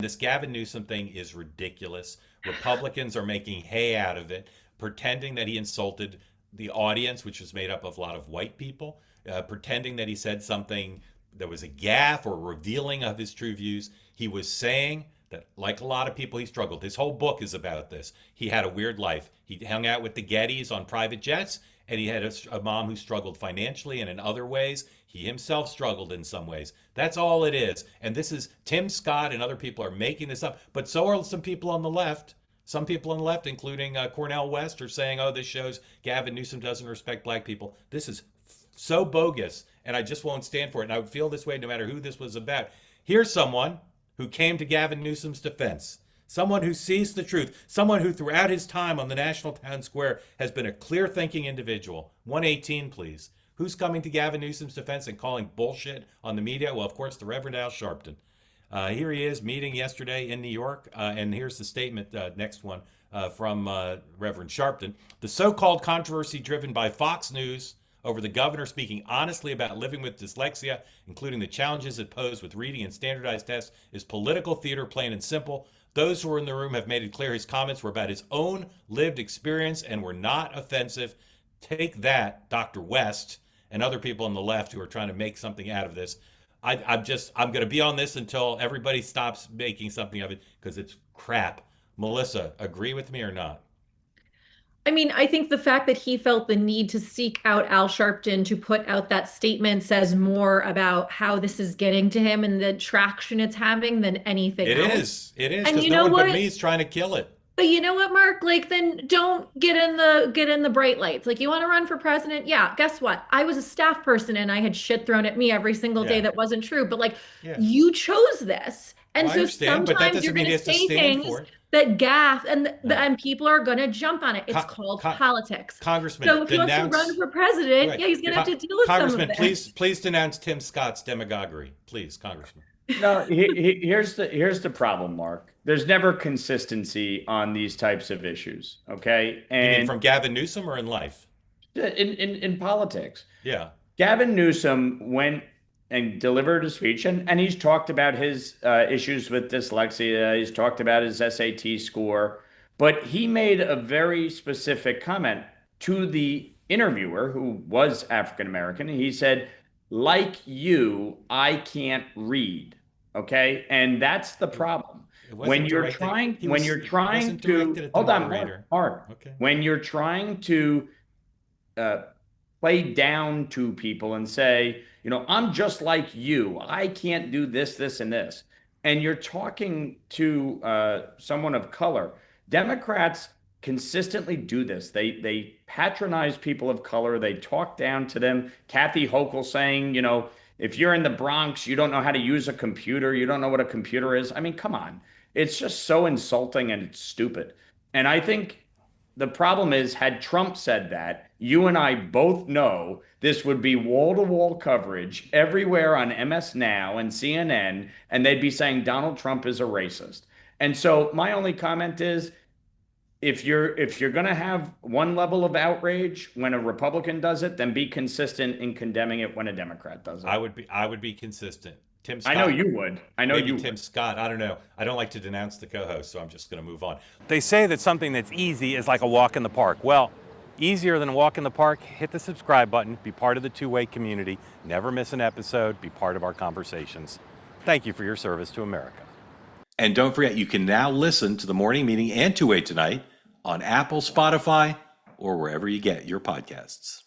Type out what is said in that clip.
This Gavin Newsom thing is ridiculous. Republicans are making hay out of it, pretending that he insulted the audience, which was made up of a lot of white people, pretending that he said something that was a gaffe or revealing of his true views. He was saying that, like a lot of people, he struggled. His whole book is about this. He had a weird life. He hung out with the Gettys on private jets, and he had a mom who struggled financially and in other ways. He himself struggled in some ways. That's all it is. And this is Tim Scott and other people are making this up. But so are some people on the left. Some people on the left, including Cornel West, are saying, oh, this shows Gavin Newsom doesn't respect black people. This is so bogus, and I just won't stand for it. And I would feel this way no matter who this was about. Here's someone who came to Gavin Newsom's defense. Someone who sees the truth. Someone who throughout his time on the National Town Square has been a clear-thinking individual. 118, please. Who's coming to Gavin Newsom's defense and calling bullshit on the media? Well, of course, the Reverend Al Sharpton. Here he is meeting yesterday in New York, and here's the statement, next one, from Reverend Sharpton. The so-called controversy driven by Fox News over the governor speaking honestly about living with dyslexia, including the challenges it posed with reading and standardized tests, is political theater, plain and simple. Those who were in the room have made it clear his comments were about his own lived experience and were not offensive. Take that, Dr. West, and other people on the left who are trying to make something out of this. I'm going to be on this until everybody stops making something of it because it's crap. Melissa, agree with me or not? I mean, I think the fact that he felt the need to seek out Al Sharpton to put out that statement says more about how this is getting to him and the traction it's having than anything It else. is. It is And because you no know one but what? me is trying to kill it. But you know what, Mark? Like, then don't get in the bright lights. Like, you want to run for president? Yeah, guess what? I was a staff person and I had shit thrown at me every single day Yeah. that wasn't true. But like, Yeah. you chose this. Well, And I so understand, but that sometimes you're doesn't mean going he to has to say stand things for it. that gaff No. and people are going to jump on it. It's Co- called co- politics. Congressman, So if he wants to run denounce. for president, Right. yeah, he's going to have to deal with some of Congressman, this. please denounce Tim Scott's demagoguery. Please, Congressman. No, here's the problem, Mark. There's never consistency on these types of issues, okay? You mean And from Gavin Newsom or in life? in politics, Yeah. Gavin Newsom went and delivered a speech, and he's talked about his issues with dyslexia. He's talked about his SAT score, but he made a very specific comment to the interviewer, who was African American. He said, "Like you, I can't read." Okay, and that's the problem. It When wasn't you're directed. trying, He when was. you're It trying wasn't to directed at the hold on, moderator. Mark, Okay. when you're trying to uh, play down to people and say, I'm just like you. I can't do this, this, and this. And you're talking to someone of color. Democrats consistently do this. They patronize people of color. They talk down to them. Kathy Hochul saying, if you're in the Bronx, you don't know how to use a computer. You don't know what a computer is. I mean, come on. It's just so insulting and it's stupid. And I think the problem is, had Trump said that, you and I both know this would be wall to wall coverage everywhere on MS Now and CNN, and they'd be saying Donald Trump is a racist. And so my only comment is, if you're going to have one level of outrage when a Republican does it, then be consistent in condemning it when a Democrat does it. I would be consistent. Tim I know Scott. you would. I know Maybe you Tim would. Scott. I don't know. I don't like to denounce the co-host, so I'm just going to move on. They say that something that's easy is like a walk in the park. Well, easier than a walk in the park, hit the subscribe button, be part of the two-way community, never miss an episode, be part of our conversations. Thank you for your service to America. And don't forget, you can now listen to the morning meeting and Two Way Tonight on Apple, Spotify, or wherever you get your podcasts.